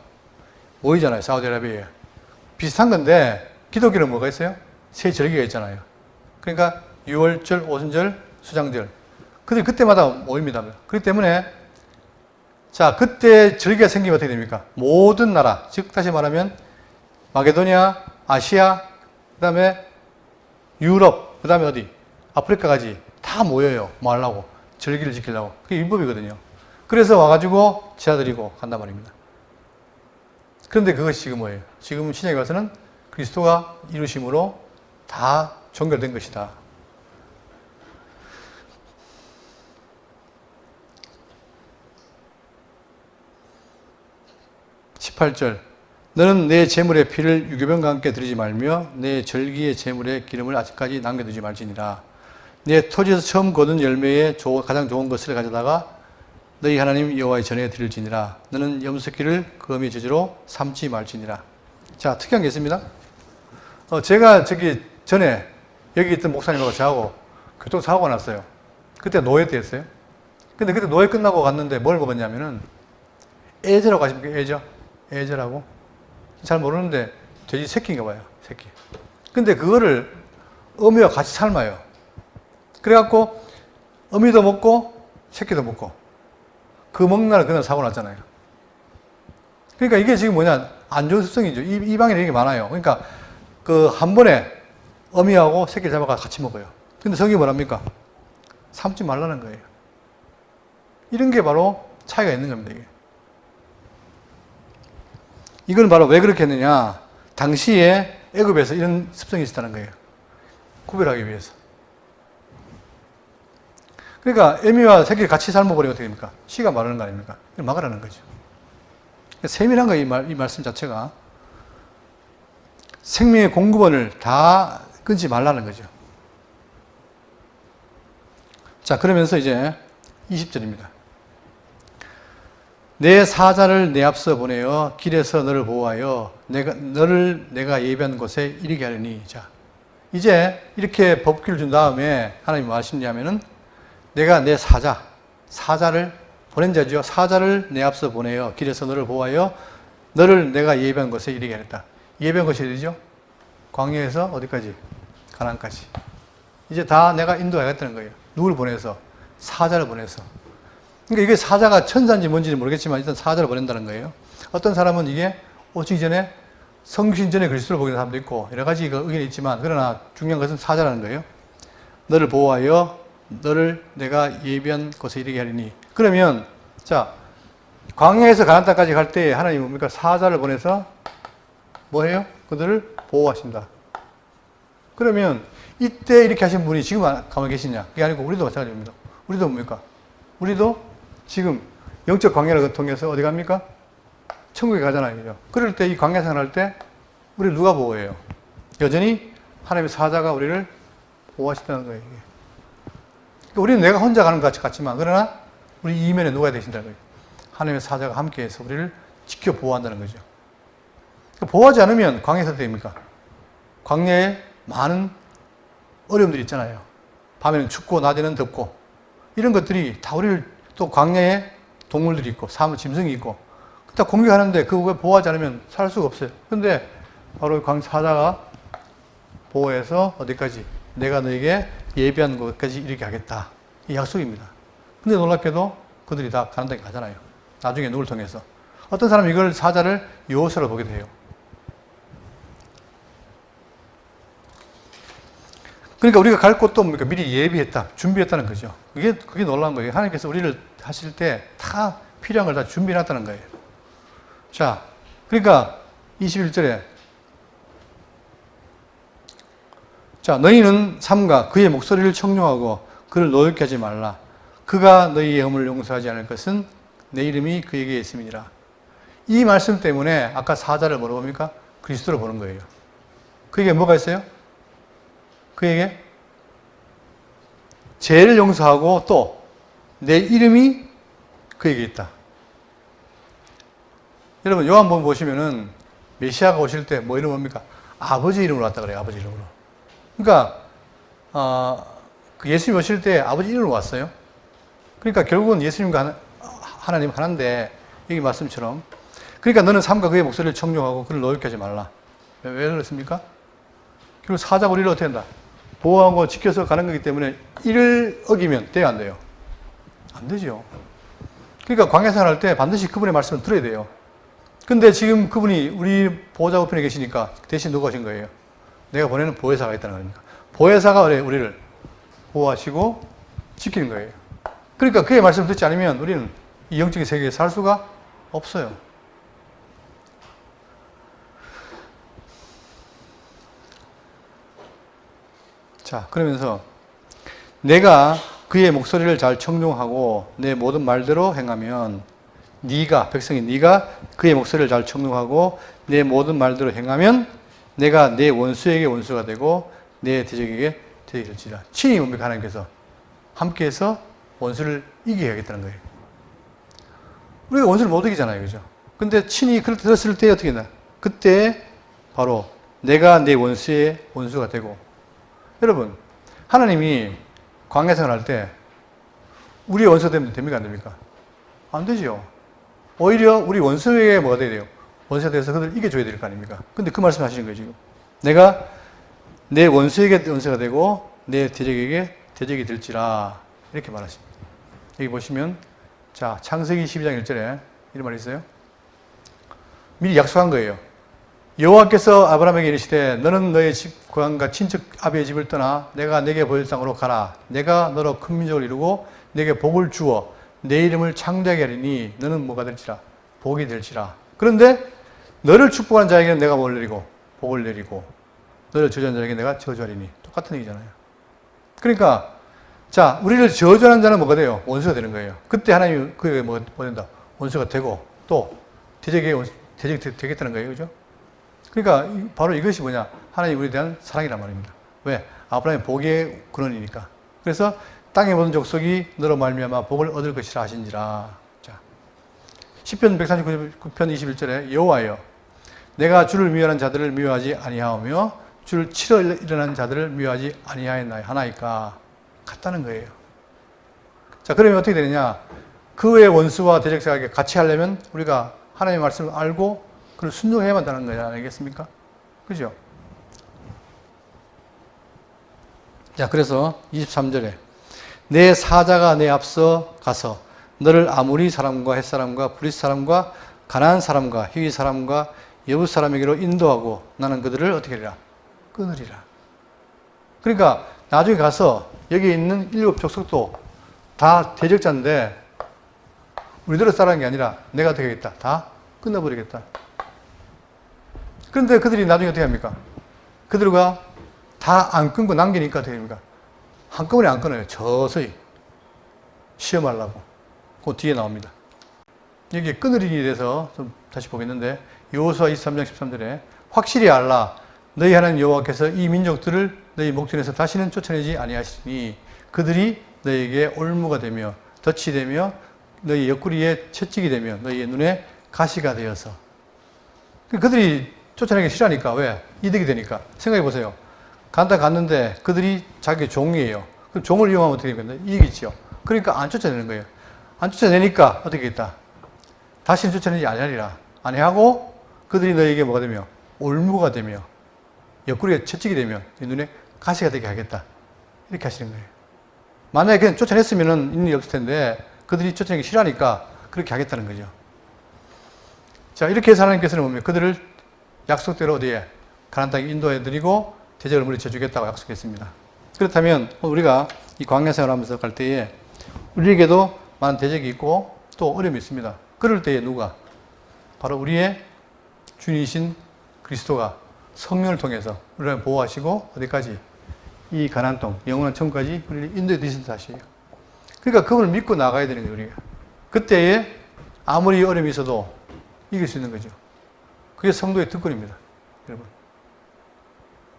모이잖아요. 사우디아라비아에. 비슷한 건데 기독교는 뭐가 있어요? 세 절기가 있잖아요. 그러니까 유월절, 오순절, 수장절. 그들 그때마다 모입니다. 그렇기 때문에 자 그때 절기가 생기면 어떻게 됩니까? 모든 나라, 즉 다시 말하면 마게도니아, 아시아, 그 다음에 유럽, 그 다음에 어디? 아프리카까지 다 모여요. 뭐 하려고? 절기를 지키려고. 그게 율법이거든요. 그래서 와가지고 제사드리고 간단 말입니다. 그런데 그것이 지금 뭐예요? 지금 신약에 와서는 그리스도가 이루심으로 다 종결된 것이다. (18절) 너는 내 제물의 피를 유교병과 함께 드리지 말며 내 절기의 제물의 기름을 아직까지 남겨두지 말지니라. 내 토지에서 처음 거둔 열매에 가장 좋은 것을 가져다가 너희 하나님 여호와의 전에 드릴지니라. 너는 염소기를 거미의 저주로 삼지 말지니라. 자, 특이한 게 있습니다. 제가 전에 여기 있던 목사님하고 저하고 교통사고가 났어요. 그때 노예 때였어요. 근데 그때 노예 끝나고 갔는데 뭘 먹었냐면은 애저라고 아십니까? 애저라고? 잘 모르는데 돼지 새끼인가 봐요. 새끼. 근데 그거를 어미와 같이 삶아요. 그래갖고 어미도 먹고 새끼도 먹고 그 먹는 날 그날 사고 났잖아요. 그러니까 이게 지금 뭐냐 안 좋은 습성이죠. 이방에 이런 게 많아요. 그러니까 그 한 번에 어미하고 새끼 잡아가 같이 먹어요. 근데 성경이 뭐랍니까? 삶지 말라는 거예요. 이런 게 바로 차이가 있는 겁니다. 이게. 이건 바로 왜 그렇게 했느냐? 당시에 애굽에서 이런 습성이 있었다는 거예요. 구별하기 위해서. 그러니까 애미와 새끼를 같이 삶아버리면 어떻게 됩니까? 씨가 마르는 거 아닙니까? 막으라는 거죠. 세밀한 거예요, 이 말씀 자체가. 생명의 공급원을 다 끊지 말라는 거죠. 자, 그러면서 이제 20절입니다. 내 사자를 내 앞서 보내어 길에서 너를 보호하여 너를 내가 예비한 곳에 이르게 하리니. 자, 이제 이렇게 법규를 준 다음에 하나님이 뭐 하시냐면은 내가 내 사자를 보낸 자죠. 사자를 내 앞서 보내어 길에서 너를 보호하여 너를 내가 예비한 곳에 이르게 하겠다. 예비한 곳이 어디죠? 광야에서 어디까지? 가나안까지. 이제 다 내가 인도하겠다는 거예요. 누구를 보내서? 사자를 보내서. 그러니까 이게 사자가 천사인지 뭔지는 모르겠지만 일단 사자를 보낸다는 거예요. 어떤 사람은 이게 오시기 전에 성신 전에 그리스도를 보게 된 사람도 있고 여러 가지 의견이 있지만 그러나 중요한 것은 사자라는 거예요. 너를 보호하여 너를 내가 예비한 곳에 이르게 하리니. 그러면 자 광야에서 가나안 땅까지 갈 때 하나님이 뭡니까? 사자를 보내서 뭐 해요? 그들을 보호하신다. 그러면 이때 이렇게 하신 분이 지금 가만히 계시냐? 그게 아니고 우리도 마찬가지입니다. 우리도 뭡니까? 우리도 지금 영적 광야를 통해서 어디 갑니까? 천국에 가잖아요. 그럴 때 이 광야 생활할 때 우리를 누가 보호해요? 여전히 하나님의 사자가 우리를 보호하신다는 거예요. 우리는 내가 혼자 가는 것 같지만 그러나 우리 이면에 누가 되신다는 거예요. 하나님의 사자가 함께해서 우리를 지켜 보호한다는 거죠. 보호하지 않으면 광야에서 어떻게 됩니까? 광야에 많은 어려움들이 있잖아요. 밤에는 춥고 낮에는 덥고 이런 것들이 다 우리를 또 광야에 동물들이 있고 짐승이 있고 다 공격하는데 그거 보호하지 않으면 살 수가 없어요. 그런데 바로 사자가 보호해서 어디까지? 내가 너에게 예비한 곳까지 이렇게 하겠다. 이 약속입니다. 근데 놀랍게도 그들이 다 가는 데까지 가잖아요. 나중에 누굴 통해서. 어떤 사람은 이걸 사자를 여호수아로 보기도 해요. 그러니까 우리가 갈 곳도 뭡니까? 미리 예비했다, 준비했다는 거죠. 그게 놀라운 거예요. 하나님께서 우리를 하실 때 다 필요한 걸 다 준비해놨다는 거예요. 자, 그러니까 21절에 자, 너희는 삼가 그의 목소리를 청종하고 그를 노엽게 하지 말라. 그가 너희의 허물을 용서하지 않을 것은 내 이름이 그에게 있음이니라. 이 말씀 때문에 아까 사자를 뭐로 봅니까? 그리스도로 보는 거예요. 그에게 뭐가 있어요? 그에게 죄를 용서하고 또 내 이름이 그에게 있다. 여러분 요한복음 보시면은 메시아가 오실 때 뭐 이름 뭡니까? 아버지 이름으로 왔다 그래요. 아버지 이름으로. 그러니까 그 예수님 오실 때 아버지 이름으로 왔어요. 그러니까 결국은 예수님과 하나님 하나인데 여기 말씀처럼 그러니까 너는 삼가 그의 목소리를 청종하고 그를 노엽게 하지 말라. 왜 그렇습니까? 결국 사자가 우리를 어떻게 한다? 보호하고 지켜서 가는 거기 때문에 이를 어기면 돼요, 안 돼요? 안 되죠. 그러니까 광야 생활할 때 반드시 그분의 말씀을 들어야 돼요. 근데 지금 그분이 우리 보호자 우편에 계시니까 대신 누가 오신 거예요? 내가 보내는 보혜사가 있다는 겁니다. 보혜사가 우리를 보호하시고 지키는 거예요. 그러니까 그의 말씀을 듣지 않으면 우리는 이 영적인 세계에 살 수가 없어요. 자, 그러면서 내가 그의 목소리를 잘 청종하고 내 모든 말대로 행하면 백성이 네가 그의 목소리를 잘 청종하고 내 모든 말대로 행하면 내가 내 원수에게 원수가 되고 내 대적에게 대적이 될지라. 친히 뭡니까? 하나님께서 함께해서 원수를 이기게 하겠다는 거예요. 우리가 원수를 못 이기잖아요. 그죠? 근데 친히 그렇게 들었을 때 어떻게 했나? 그때 바로 내가 내 원수의 원수가 되고 여러분 하나님이 광야 생활할 때 우리의 원수가 되면 됩니까? 안 됩니까? 안 되죠. 오히려 우리 원수에게 뭐가 돼야 돼요? 원수가 돼서 그들을 이겨줘야 될 거 아닙니까? 근데 그 말씀 하시는 거예요, 지금. 내가 내 원수에게 원수가 되고 내 대적에게 대적이 될지라. 이렇게 말하십니다. 여기 보시면, 자, 창세기 12장 1절에 이런 말이 있어요. 미리 약속한 거예요. 여호와께서 아브라함에게 이르시되 너는 너의 집 고향과 친척 아비의 집을 떠나 내가 내게 보일 땅으로 가라. 내가 너로 큰 민족을 이루고 내게 복을 주어 내 이름을 창대하게 하리니 너는 뭐가 될지라? 복이 될지라. 그런데 너를 축복하는 자에게는 내가 뭘 내리고 복을 내리고 너를 저주하는 자에게 내가 저주하리니. 똑같은 얘기잖아요. 그러니까 자, 우리를 저주하는 자는 뭐가 돼요? 원수가 되는 거예요. 그때 하나님이 그에게 뭐가 된다? 원수가 되고 또 대적이 되겠다는 거예요. 그죠? 그러니까 바로 이것이 뭐냐? 하나님 우리에 대한 사랑이란 말입니다. 왜? 아브라함의 복의 근원이니까. 그래서 땅의 모든 족속이 너로 말미암아 복을 얻을 것이라 하신지라. 자, 시편 139편 21절에 여호와여 내가 주를 미워하는 자들을 미워하지 아니하오며 주를 치러 일어나는 자들을 미워하지 아니하나이까. 같다는 거예요. 자, 그러면 어떻게 되느냐? 그의 원수와 대적자에게 같이 하려면 우리가 하나님의 말씀을 알고 그걸 순종해야만 한다는 거지 아니겠습니까? 그죠? 자, 그래서 23절에 내 사자가 내 앞서 가서 너를 아모리 사람과 헷 사람과 브릿 사람과 가나안 사람과 히위 사람과 여붓 사람에게로 인도하고 나는 그들을 어떻게 하리라? 끊으리라. 그러니까 나중에 가서 여기 있는 7 족속도 다 대적자인데 우리들을 따르는 게 아니라 내가 어떻게 하겠다? 다 끊어버리겠다. 그런데 그들이 나중에 어떻게 합니까? 그들과 다 안 끊고 남기니까 어떻게 됩니까? 한꺼번에 안 끊어요. 서서히 시험하려고. 그 뒤에 나옵니다. 여기에 끊으리에 대해서 좀 다시 보겠는데 여호수아 23장 13절에 확실히 알라 너희 하나님 여호와께서 이 민족들을 너희 목전에서 다시는 쫓아내지 아니하시니 그들이 너희에게 올무가 되며 덫이 되며 너희 옆구리에 채찍이 되며 너희의 눈에 가시가 되어서. 그들이 쫓아내기 싫어하니까. 왜? 이득이 되니까. 생각해 보세요. 갔는데 그들이 자기 종이에요. 그럼 종을 이용하면 어떻게 됩니까? 이익이죠. 그러니까 안 쫓아내는 거예요. 안 쫓아내니까 어떻게 했다? 다시는 쫓아내지 아니하리라. 아니하고 그들이 너희에게 뭐가 되며 올무가 되며 옆구리에 채찍이 되며 눈에 가시가 되게 하겠다. 이렇게 하시는 거예요. 만약에 그냥 쫓아냈으면 있는 일 없을 텐데 그들이 쫓아내기 싫어하니까 그렇게 하겠다는 거죠. 자, 이렇게 해서 하나님께서는 보면 그들을 약속대로 어디에 가나안 땅에 인도해드리고 대적을 물리쳐 주겠다고 약속했습니다. 그렇다면 우리가 이 광야 생활하면서 갈 때에 우리에게도 많은 대적이 있고 또 어려움이 있습니다. 그럴 때에 누가? 바로 우리의 주님이신 그리스도가 성령을 통해서 우리를 보호하시고 어디까지? 이 가나안 땅, 영원한 천국까지 우리를 인도해 드신다 하시에요. 그러니까 그분을 믿고 나가야 되는 거예요, 우리가. 그때에 아무리 어려움이 있어도 이길 수 있는 거죠. 그게 성도의 특권입니다, 여러분.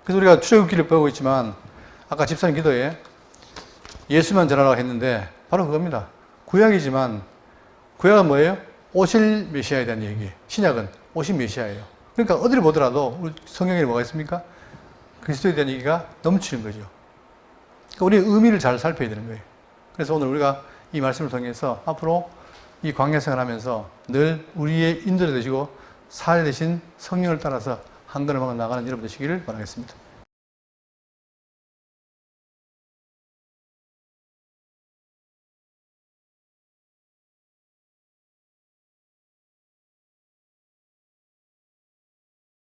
그래서 우리가 출애굽기를 배우고 있지만 아까 집사님 기도에 예수만 전하라고 했는데 바로 그겁니다. 구약이지만 구약은 뭐예요? 오실 메시아에 대한 얘기예요. 신약은 오신 메시아예요. 그러니까 어디를 보더라도 우리 성경에 뭐가 있습니까? 그리스도에 대한 얘기가 넘치는 거죠. 그러니까 우리 의미를 잘 살펴야 되는 거예요. 그래서 오늘 우리가 이 말씀을 통해서 앞으로 이 광야 생활하면서 늘 우리의 인도자 되시고 사례 되신 성령을 따라서 한 걸음 한 걸음 나가는 여러분 되시기를 바라겠습니다.